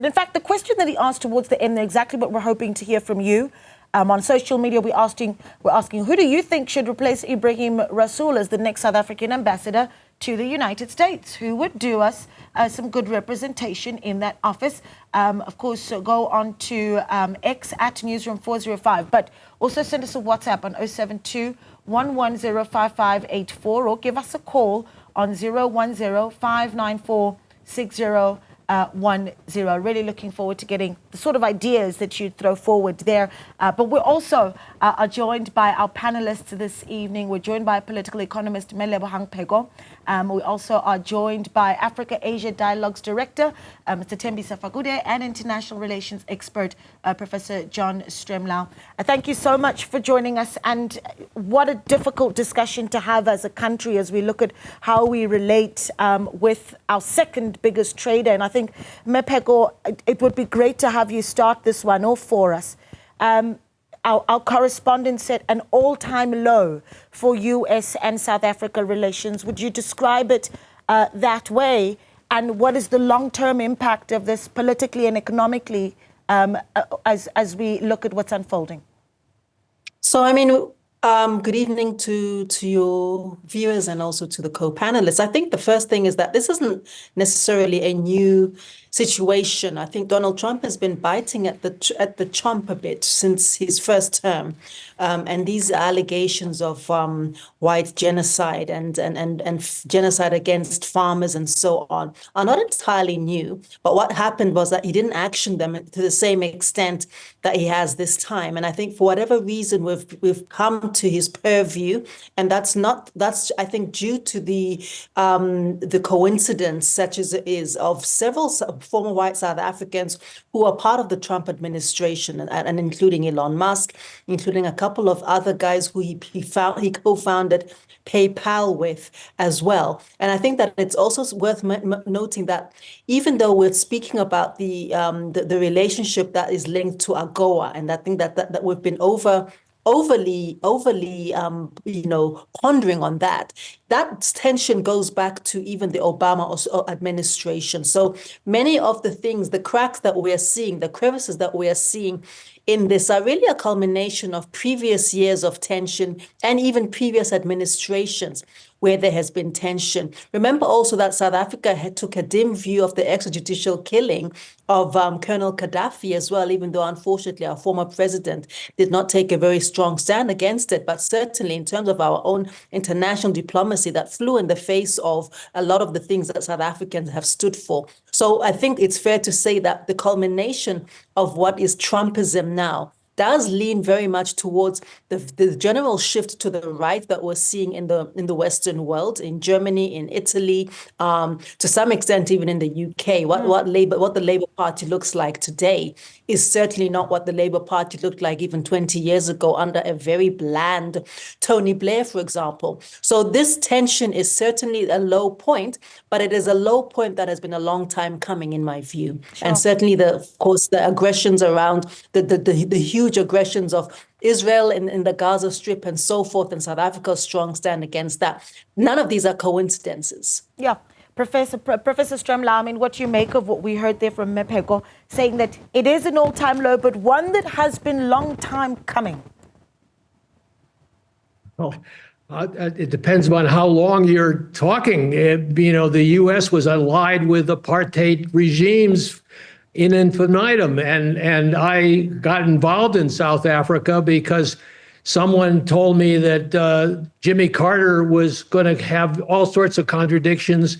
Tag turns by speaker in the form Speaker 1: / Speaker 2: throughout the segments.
Speaker 1: In fact, the question that he asked towards the end, exactly what we're hoping to hear from you. On social media, we're asking, who do you think should replace Ebrahim Rasool as the next South African ambassador to the United States? Who would do us some good representation in that office? Of course, go on to X at Newzroom 405, but also send us a WhatsApp on 072 110 5584 or give us a call on 010 594 6010. Really looking forward to getting the sort of ideas that you throw forward there. But we're also are joined by our panelists this evening. We're joined by political economist Ebrahim. We also are joined by Africa-Asia Dialogues Director, Mr. Thembisa Fakude, and International Relations expert, Professor John Stremlau. Thank you so much for joining us. And what a difficult discussion to have as a country as we look at how we relate with our second biggest trader. And I think, Mepego, it would be great to have you start this one off for us. Our correspondent set an all-time low for U.S. and South Africa relations. Would you describe it that way? And what is the long-term impact of this politically and economically as we look at what's unfolding?
Speaker 2: So, I mean, good evening to your viewers and also to the co-panelists. I think the first thing is that this isn't necessarily a new situation. I think Donald Trump has been biting at the chomp a bit since his first term, and these allegations of white genocide and genocide against farmers and so on are not entirely new. But what happened was that he didn't action them to the same extent that he has this time. And I think for whatever reason we've come to his purview, and that's I think due to the coincidence, such as it is, of several former white South Africans who are part of the Trump administration, and including Elon Musk, including a couple of other guys who he co-founded PayPal with as well. And I think that it's also worth noting that even though we're speaking about the relationship that is linked to AGOA, and I think that we've been overly pondering on that tension goes back to even the Obama administration. So many of the things, the cracks that we are seeing, the crevices that we are seeing in this are really a culmination of previous years of tension and even previous administrations where there has been tension. Remember also that South Africa took a dim view of the extrajudicial killing of Colonel Gaddafi as well, even though unfortunately our former president did not take a very strong stand against it. But certainly in terms of our own international diplomacy, that flew in the face of a lot of the things that South Africans have stood for. So I think it's fair to say that the culmination of what is Trumpism now does lean very much towards the general shift to the right that we're seeing in the Western world, in Germany, in Italy, to some extent even in the UK. What the Labour Party looks like today is certainly not what the Labour Party looked like even 20 years ago under a very bland Tony Blair, for example. So this tension is certainly a low point, but it is a low point that has been a long time coming, in my view. Sure. And certainly, of course, the aggressions around the huge aggressions of Israel in the Gaza Strip and so forth, and South Africa's strong stand against that. None of these are coincidences.
Speaker 1: Yeah. Professor Stremlau, I mean, what you make of what we heard there from Mepego, saying that it is an all-time low, but one that has been long time coming.
Speaker 3: Well, it depends on how long you're talking. The U.S. was allied with apartheid regimes in infinitum, and I got involved in South Africa because someone told me that Jimmy Carter was going to have all sorts of contradictions,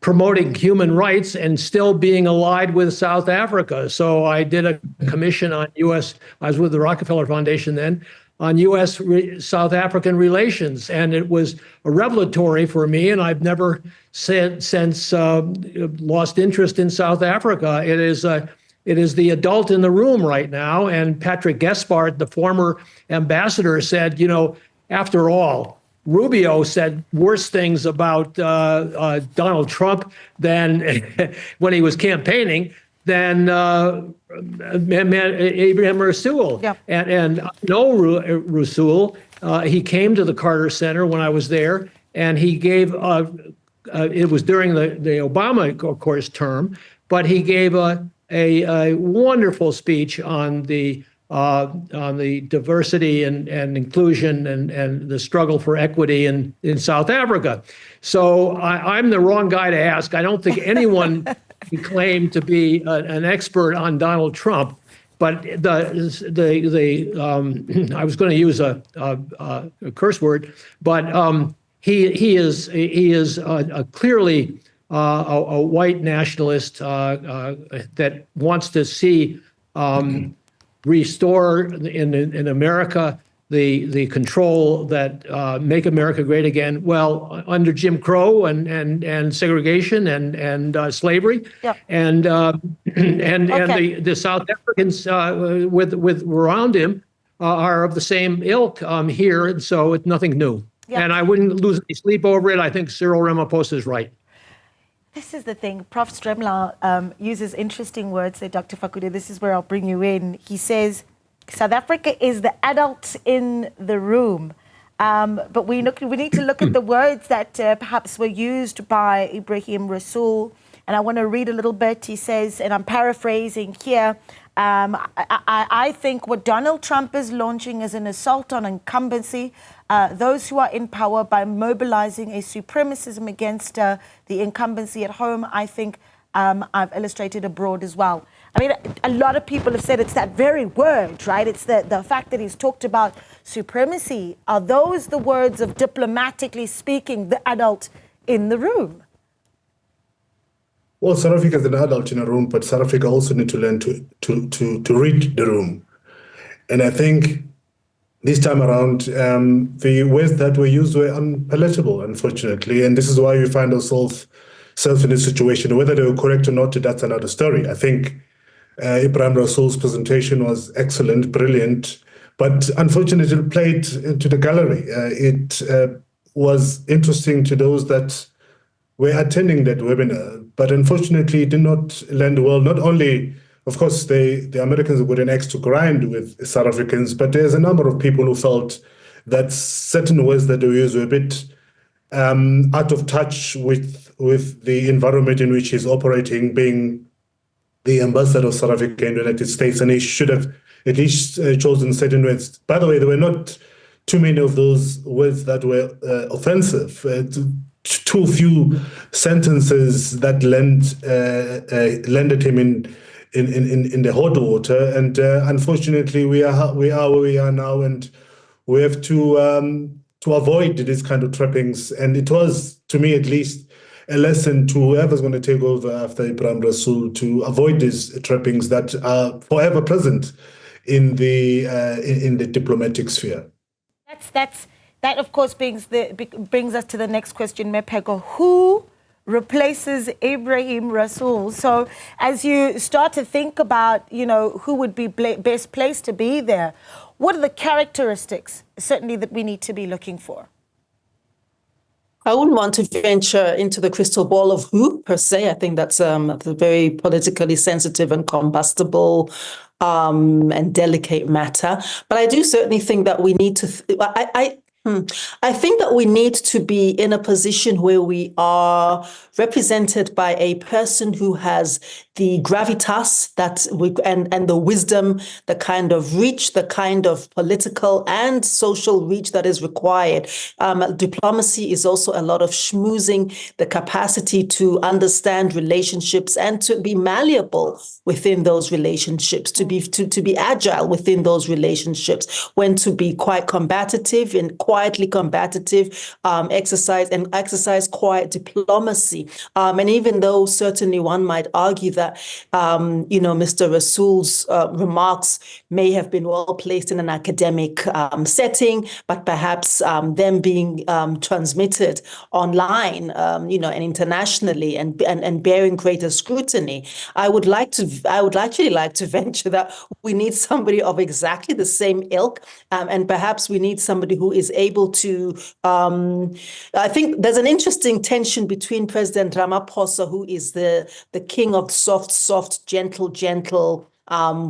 Speaker 3: promoting human rights and still being allied with South Africa. So I did a commission on U.S., I was with the Rockefeller Foundation then, on U.S.-South African relations. And it was a revelatory for me, and I've never since lost interest in South Africa. It is the adult in the room right now. And Patrick Gaspard, the former ambassador, said, after all, Rubio said worse things about Donald Trump than when he was campaigning than Ebrahim Rasool. Yeah. And I know Rasool. He came to the Carter Center when I was there, and he gave, it was during the Obama, of course, term, but he gave a wonderful speech on the diversity and inclusion and the struggle for equity in South Africa. So I'm the wrong guy to ask. I don't think anyone can claim to be an expert on Donald Trump. But I was going to use a curse word, but he is clearly a white nationalist that wants to see restore in America the control that make America great again. Well, under Jim Crow and segregation and slavery,
Speaker 1: Yep.
Speaker 3: and
Speaker 1: Okay.
Speaker 3: the South Africans with around him are of the same ilk here, and so it's nothing new.
Speaker 1: Yep.
Speaker 3: And I wouldn't lose any sleep over it. I think Cyril Ramaphosa is right.
Speaker 1: This is the thing. Prof. Stremler uses interesting words there, Dr. Fakude. This is where I'll bring you in. He says, South Africa is the adult in the room. But we need to look at the words that perhaps were used by Ebrahim Rasool. And I want to read a little bit. He says, and I'm paraphrasing here, I think what Donald Trump is launching is an assault on incumbency, those who are in power, by mobilizing a supremacism against the incumbency at home. I think I've illustrated abroad as well. I mean, a lot of people have said it's that very word, right? It's the fact that he's talked about supremacy. Are those the words of, diplomatically speaking, the adult in the room?
Speaker 4: Well, South Africa is an adult in a room, but South Africa also need to learn to read the room. And I think this time around, the words that were used were unpalatable, unfortunately. And this is why we find ourselves in this situation. Whether they were correct or not, that's another story. I think Ebrahim Rasool's presentation was excellent, brilliant, but unfortunately it played into the gallery. It was interesting to those that were attending that webinar, but unfortunately it did not land well. Not only, of course, the Americans have got an axe to grind with South Africans, but there's a number of people who felt that certain words that they used were a bit out of touch with the environment in which he's operating, being the ambassador of South Africa in the United States, and he should have at least chosen certain words. By the way, there were not too many of those words that were offensive. Too few sentences that landed him in the hot water, and unfortunately, we are where we are now, and we have to avoid this kind of trappings. And it was, to me at least, a lesson to whoever's going to take over after Ebrahim Rasool to avoid these trappings that are forever present in the diplomatic sphere.
Speaker 1: That of course brings us to the next question, Mepego. Who replaces Ebrahim Rasool? So as you start to think about, who would be best placed to be there, what are the characteristics certainly that we need to be looking for?
Speaker 2: I wouldn't want to venture into the crystal ball of who, per se. I think that's a very politically sensitive and combustible and delicate matter. But I do certainly think that we need to... I think that we need to be in a position where we are represented by a person who has the gravitas and the wisdom, the kind of reach, the kind of political and social reach that is required. Diplomacy is also a lot of schmoozing, the capacity to understand relationships and to be malleable within those relationships, to be agile within those relationships, when to be quite combative and quietly combative, exercise quiet diplomacy. And even though certainly one might argue that, Mr. Rasool's remarks may have been well placed in an academic setting, but perhaps them being transmitted online, and internationally and bearing greater scrutiny, I would actually like to venture that we need somebody of exactly the same ilk, and perhaps we need somebody who is able to, I think there's an interesting tension between President Ramaphosa, who is the king of soft, gentle,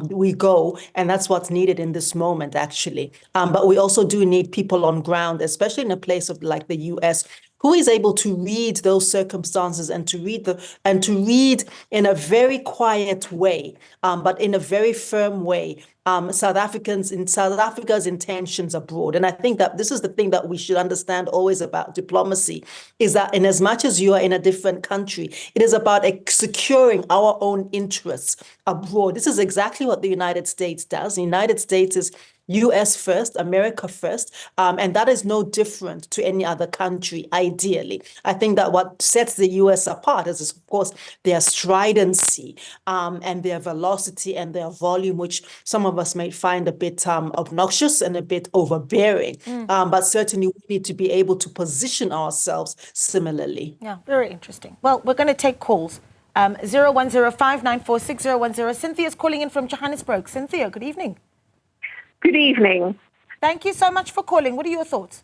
Speaker 2: we go, and that's what's needed in this moment, actually. But we also do need people on ground, especially in a place of like the U.S., who is able to read those circumstances and to read in a very quiet way, but in a very firm way, South Africa's intentions abroad. And I think that this is the thing that we should understand always about diplomacy, is that in as much as you are in a different country, it is about securing our own interests abroad. This is exactly what the United States does. The United States is US first, America first, and that is no different to any other country, ideally. I think that what sets the US apart is, of course, their stridency and their velocity and their volume, which some of us may find a bit obnoxious and a bit overbearing. But certainly we need to be able to position ourselves similarly.
Speaker 1: Yeah, very interesting. Well, we're going to take calls. 010594601. Cynthia's calling in from Johannesburg. Cynthia, good evening.
Speaker 5: Good evening.
Speaker 1: Thank you so much for calling. What are your thoughts?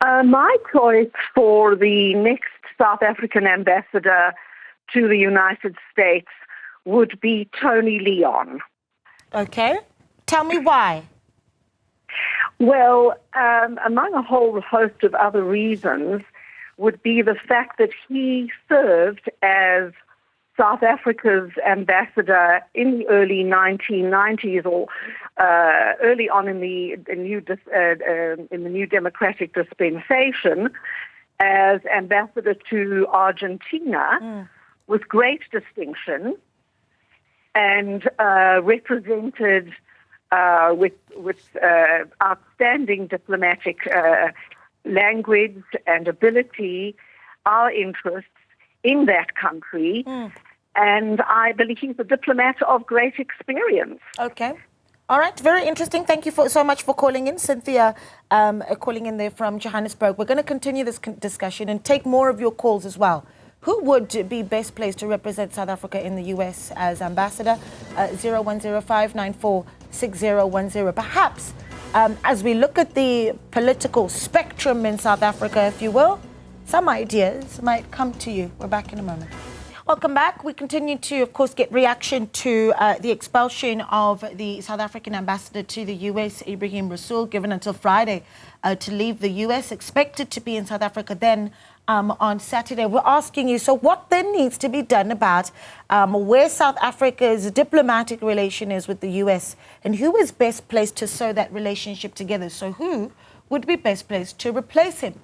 Speaker 5: My choice for the next South African ambassador to the United States would be Tony Leon.
Speaker 1: Okay. Tell me why.
Speaker 5: Well, among a whole host of other reasons would be the fact that he served as South Africa's ambassador in the early 1990s, or early on in the new democratic dispensation, as ambassador to Argentina with great distinction, and represented with outstanding diplomatic language and ability our interests in that country. And I believe he's a diplomat of great experience.
Speaker 1: Okay. All right. Very interesting. Thank you so much for calling in. Cynthia calling in there from Johannesburg. We're going to continue this discussion and take more of your calls as well. Who would be best placed to represent South Africa in the US as ambassador? 010594601. Perhaps as we look at the political spectrum in South Africa, if you will, some ideas might come to you. We're back in a moment. Welcome back. We continue to, of course, get reaction to the expulsion of the South African ambassador to the US, Ebrahim Rasool, given until Friday to leave the US, expected to be in South Africa then on Saturday. We're asking you, so what then needs to be done about where South Africa's diplomatic relation is with the US, and who is best placed to sew that relationship together? So who would be best placed to replace him?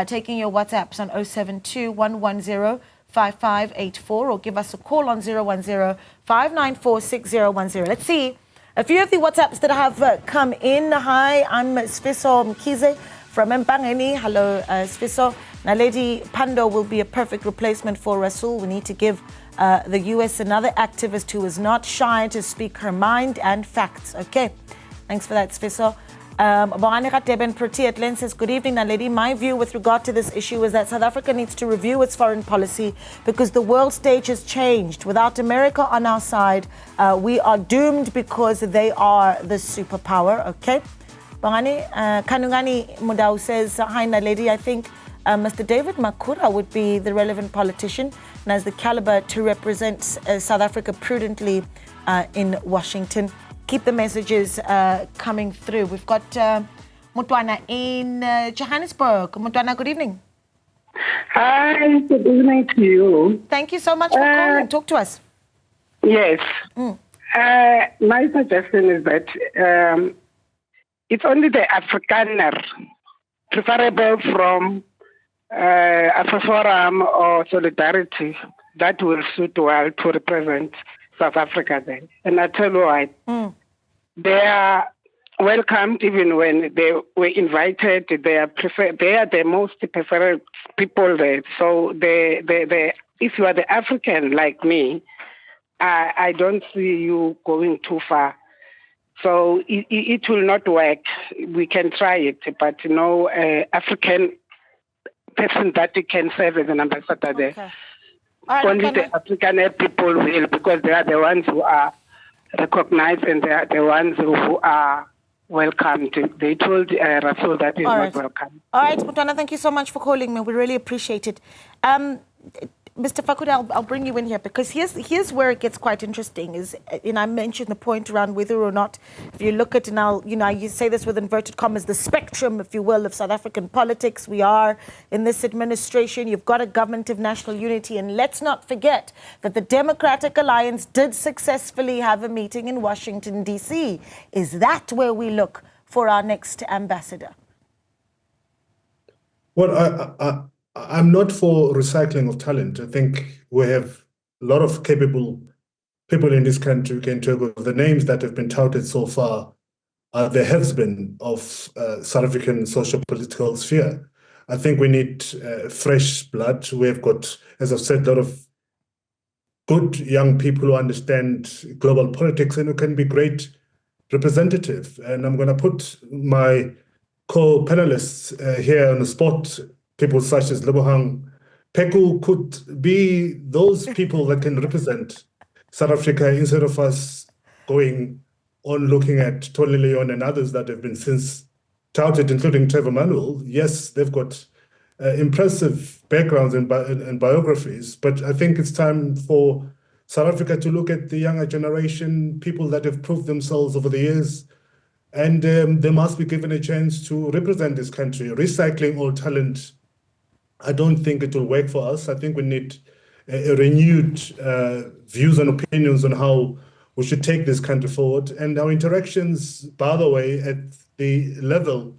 Speaker 1: Taking your WhatsApps on 072-110-5584 or give us a call on 010-594-6010. Let's see a few of the WhatsApps that have come in. Hi, I'm Sfiso Mkize from Mpangeni. Hello, Sfiso. Naledi Pando will be a perfect replacement for Rasool. We need to give the US another activist who is not shy to speak her mind and facts. Okay, thanks for that, Sfiso. Deben Protea Len says, good evening, Naledi. My view with regard to this issue is that South Africa needs to review its foreign policy because the world stage has changed. Without America on our side, we are doomed because they are the superpower. Okay. Kanungani Mudau says, hi, Naledi. I think Mr. David Makura would be the relevant politician and has the caliber to represent South Africa prudently in Washington. Keep the messages coming through. We've got Mutwana in Johannesburg. Mutwana, good evening.
Speaker 6: Hi, good evening to you.
Speaker 1: Thank you so much for calling. Talk to us.
Speaker 6: Yes. My suggestion is that it's only the Afrikaner, preferable from AfriForum or Solidarity, that will suit well to represent South Africa then. And I tell you why. They are welcomed even when they were invited. They are the most preferred people there. So if you are the African like me, I don't see you going too far. So it will not work. We can try it, but no African person that can serve as an ambassador there.
Speaker 1: Right,
Speaker 6: only the African people will, because they are the ones who are recognized and they are the ones who are welcomed. They told Rasool that is not welcome.
Speaker 1: All right, Mutwana, thank you so much for calling me. We really appreciate it. Mr. Fakude, I'll bring you in here because here's where it gets quite interesting. And I mentioned the point around whether or not, if you look at, you say this with inverted commas, the spectrum, if you will, of South African politics. We are in this administration. You've got a government of national unity, and let's not forget that the Democratic Alliance did successfully have a meeting in Washington, D.C. Is that where we look for our next ambassador?
Speaker 4: Well, I'm not for recycling of talent. I think we have a lot of capable people in this country. We can talk of the names that have been touted so far. There has been of South African social political sphere. I think we need fresh blood. We've got, as I've said, a lot of good young people who understand global politics and who can be great representative. And I'm going to put my co-panelists here on the spot. People such as Ebrahim Peku could be those people that can represent South Africa instead of us going on looking at Tony Leon and others that have been since touted, including Trevor Manuel. Yes, they've got impressive backgrounds and biographies, but I think it's time for South Africa to look at the younger generation, people that have proved themselves over the years, and they must be given a chance to represent this country. Recycling all talent, I don't think it will work for us. I think we need a renewed views and opinions on how we should take this country forward. And our interactions, by the way, at the level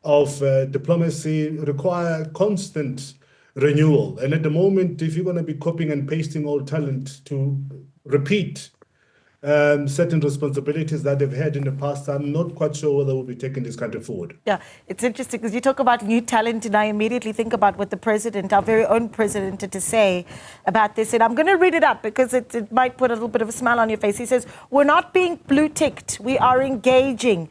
Speaker 4: of diplomacy require constant renewal. And at the moment, if you're going to be copying and pasting all talent to repeat certain responsibilities that they've had in the past, I'm not quite sure whether we'll be taking this country forward.
Speaker 1: Yeah, it's interesting because you talk about new talent and I immediately think about what the president, our very own president, had to say about this. And I'm going to read it up because it might put a little bit of a smile on your face. He says, we're not being blue-ticked, we are engaging.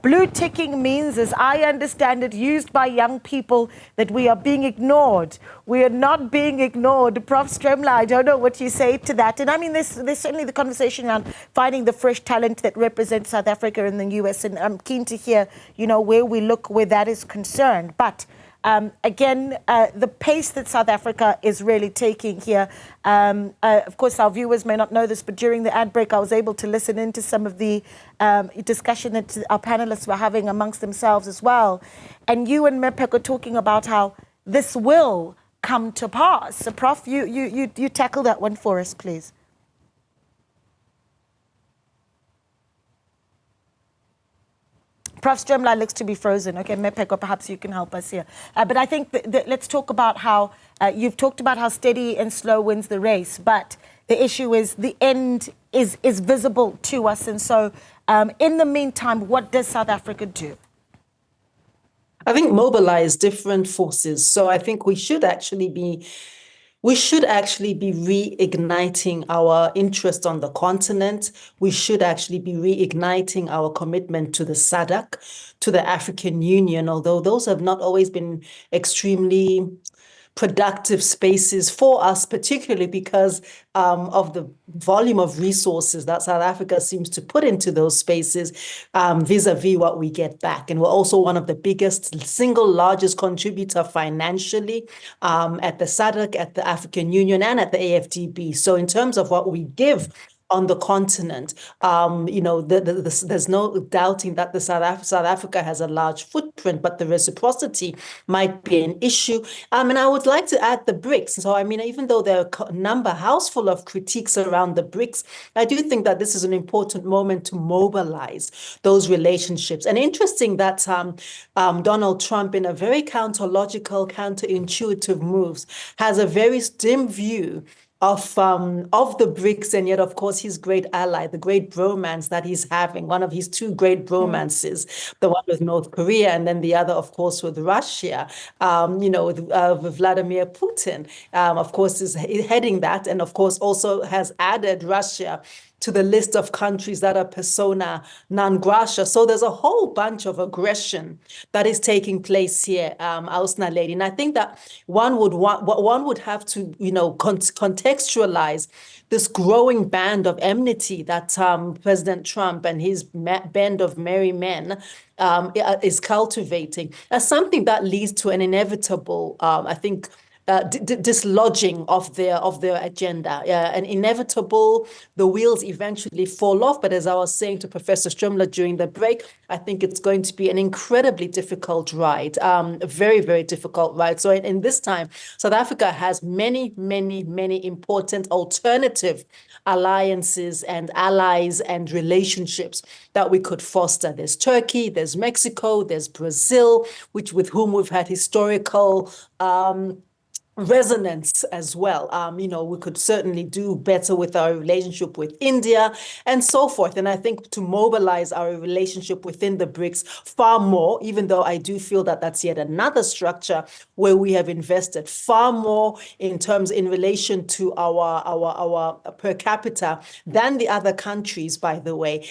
Speaker 1: Blue-ticking means, as I understand it, used by young people, that we are being ignored. We are not being ignored. Prof. Stremla, I don't know what you say to that. And I mean, there's certainly the conversation around finding the fresh talent that represents South Africa in the US. And I'm keen to hear, where we look where that is concerned. But again, the pace that South Africa is really taking here, of course, our viewers may not know this, but during the ad break, I was able to listen into some of the discussion that our panelists were having amongst themselves as well. And you and Mepek are talking about how this will come to pass. So, Prof, you tackle that one for us, please. Prof. Stremla looks to be frozen. Okay, Mepeko, perhaps you can help us here. But I think let's talk about how you've talked about how steady and slow wins the race, but the issue is the end is visible to us. And so in the meantime, what does South Africa do?
Speaker 2: I think mobilize different forces. So I think we should actually be reigniting our interest on the continent. We should actually be reigniting our commitment to the SADC, to the African Union, although those have not always been extremely productive spaces for us, particularly because of the volume of resources that South Africa seems to put into those spaces vis-a-vis what we get back. And we're also one of the biggest, single largest contributor financially at the SADC, at the African Union, and at the AfDB. So in terms of what we give on the continent, there's no doubting that South Africa has a large footprint, but the reciprocity might be an issue. And I would like to add the BRICS. So, I mean, even though there are a house full of critiques around the BRICS, I do think that this is an important moment to mobilize those relationships. And interesting that Donald Trump, in a very counterintuitive moves, has a very dim view of the BRICS, and yet, of course, his great ally, the great bromance that he's having, one of his two great bromances, the one with North Korea, and then the other, of course, with Russia, with Vladimir Putin, of course, is heading that, and of course, also has added Russia to the list of countries that are persona non grata. So there's a whole bunch of aggression that is taking place here, Ausna lady. And I think that one would have to, contextualize this growing band of enmity that President Trump and his band of merry men is cultivating as something that leads to an inevitable, dislodging of their agenda. And inevitable, the wheels eventually fall off. But as I was saying to Professor Strumler during the break, I think it's going to be an incredibly difficult ride, a very, very difficult ride. So in this time, South Africa has many, many, many important alternative alliances and allies and relationships that we could foster. There's Turkey, there's Mexico, there's Brazil, with whom we've had historical resonance as well. We could certainly do better with our relationship with India and so forth. And I think to mobilize our relationship within the BRICS far more, even though I do feel that that's yet another structure where we have invested far more in relation to our per capita than the other countries, by the way,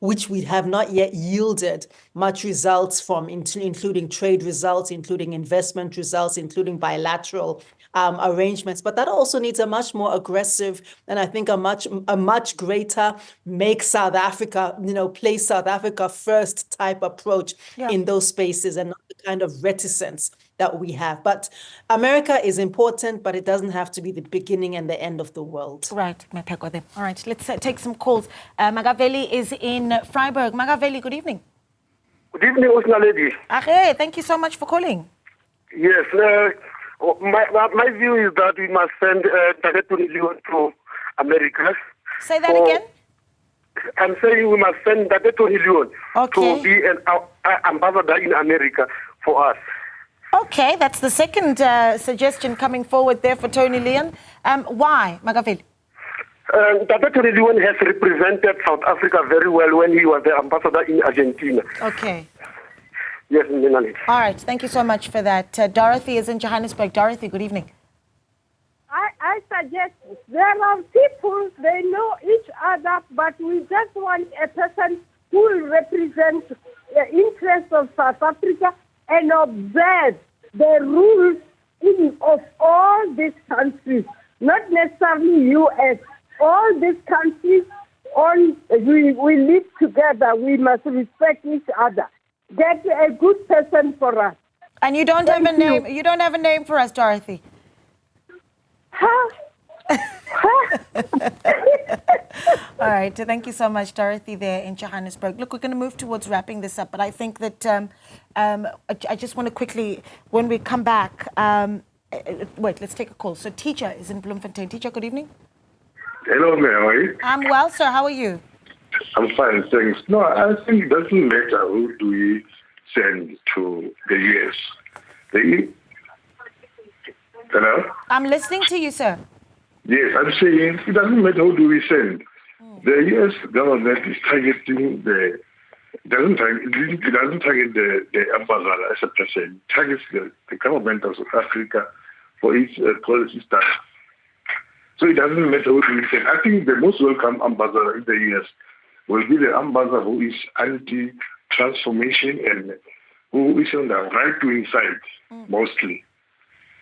Speaker 2: which we have not yet yielded much results from, including trade results, including investment results, including bilateral arrangements. But that also needs a much more aggressive and I think a much greater make South Africa, place South Africa first type approach in those spaces, and not the kind of reticence that we have. But America is important, but it doesn't have to be the beginning and the end of the world.
Speaker 1: Right, all right, let's take some calls. Magaveli is in Freiburg. Magaveli, good evening.
Speaker 7: Good evening, Usna lady.
Speaker 1: Thank you so much for calling.
Speaker 7: Yes, my view is that we must send Tagetuni Leon to America.
Speaker 1: Say that again?
Speaker 7: I'm saying we must send Tagetuni Leon to be an ambassador in America for us.
Speaker 1: Okay, that's the second suggestion coming forward there for Tony Leon. Why, Magaveli?
Speaker 7: Tagetuni Leon has represented South Africa very well when he was the ambassador in Argentina.
Speaker 1: Okay.
Speaker 7: Yes, Minali.
Speaker 1: All right, thank you so much for that. Dorothy is in Johannesburg. Dorothy, good evening.
Speaker 8: I suggest there are people, they know each other, but we just want a person who will represent the interests of South Africa and observe the rules of all these countries, not necessarily U.S. All these countries, we live together. We must respect each other. Get a good person for us.
Speaker 1: And you don't have a name. You don't have a name for us, Dorothy. All right. Thank you so much, Dorothy, there in Johannesburg. Look, we're going to move towards wrapping this up, but I think that I just want to quickly, when we come back, wait, let's take a call. So, Teacher is in Bloemfontein. Teacher, good evening.
Speaker 9: Hello, ma'am. How are you?
Speaker 1: I'm well, sir. How are you?
Speaker 9: I'm fine, thanks. No, I think it doesn't matter who do we send to the U.S. Hello?
Speaker 1: I'm listening to you, sir.
Speaker 9: Yes, I'm saying it doesn't matter who do we send. The U.S. government is targeting it doesn't target the ambassador as a person. It targets the government of South Africa for its policy staff. So it doesn't matter who do we send. I think the most welcome ambassador in the U.S. will be the ambassador who is anti-transformation and who is on the right-wing side, mostly.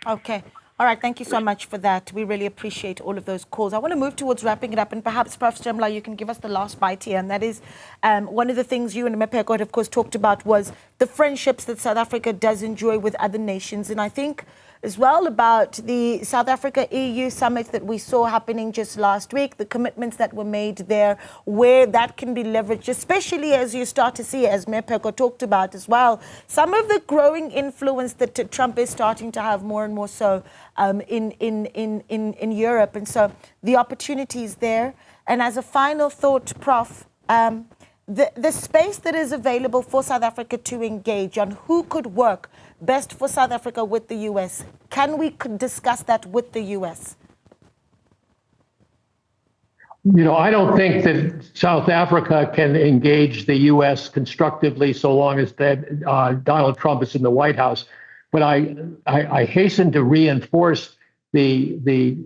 Speaker 1: Okay. All right. Thank you so much for that. We really appreciate all of those calls. I want to move towards wrapping it up, and perhaps, Prof. Strumler, you can give us the last bite here, and that is one of the things you and Mepeko, of course, talked about was the friendships that South Africa does enjoy with other nations, and I think as well about the South Africa-EU summit that we saw happening just last week, the commitments that were made there, where that can be leveraged, especially as you start to see, as Mayor Peko talked about as well, some of the growing influence that Trump is starting to have more and more so in Europe. And so the opportunities there. And as a final thought, Prof, the space that is available for South Africa to engage on who could work best for South Africa with the U.S. Can we discuss that with the U.S.?
Speaker 3: I don't think that South Africa can engage the U.S. constructively so long as Donald Trump is in the White House. But I hasten to reinforce the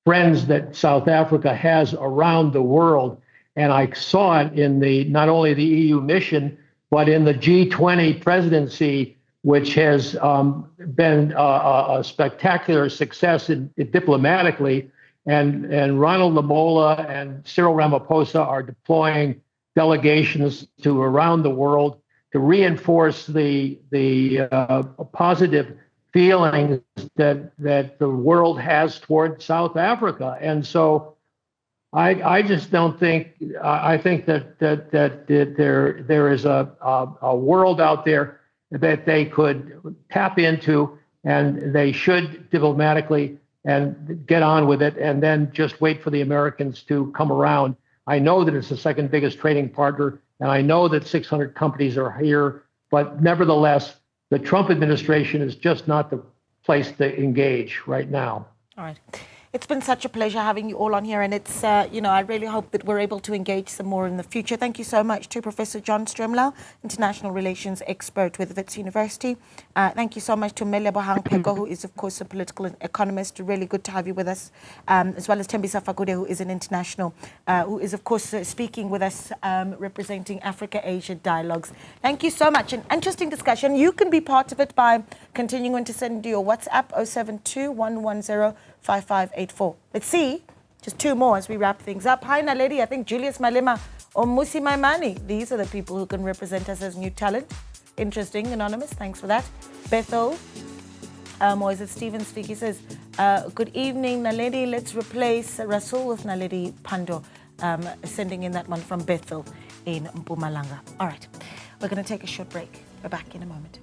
Speaker 3: friends that South Africa has around the world. And I saw it in not only the EU mission, but in the G20 presidency, which has been a spectacular success diplomatically. And Ronald Lamola and Cyril Ramaphosa are deploying delegations to around the world to reinforce the positive feelings that the world has toward South Africa. And so I just don't think, I think that there is a world out there that they could tap into, and they should diplomatically and get on with it, and then just wait for the Americans to come around. I know that it's the second biggest trading partner, and I know that 600 companies are here, but nevertheless, the Trump administration is just not the place to engage right now.
Speaker 1: All right. It's been such a pleasure having you all on here, and it's, I really hope that we're able to engage some more in the future. Thank you so much to Professor John Stremlau, International Relations Expert with Wits University. Thank you so much to Ebrahim, who is, of course, a political economist. Really good to have you with us, as well as Thembisa Fakude, who is an international, who is, of course, speaking with us, representing Africa-Asia Dialogues. Thank you so much. An interesting discussion. You can be part of it by continuing to send your WhatsApp 072-110-5584. Let's see, just two more as we wrap things up. Hi, Naledi. I think Julius Malema or Musi Maimani. These are the people who can represent us as new talent. Interesting, anonymous. Thanks for that. Bethel, or is it Stephen Speak? He says, good evening, Naledi. Let's replace Rasool with Naledi Pando. Sending in that one from Bethel in Mpumalanga. All right, we're going to take a short break. We're back in a moment.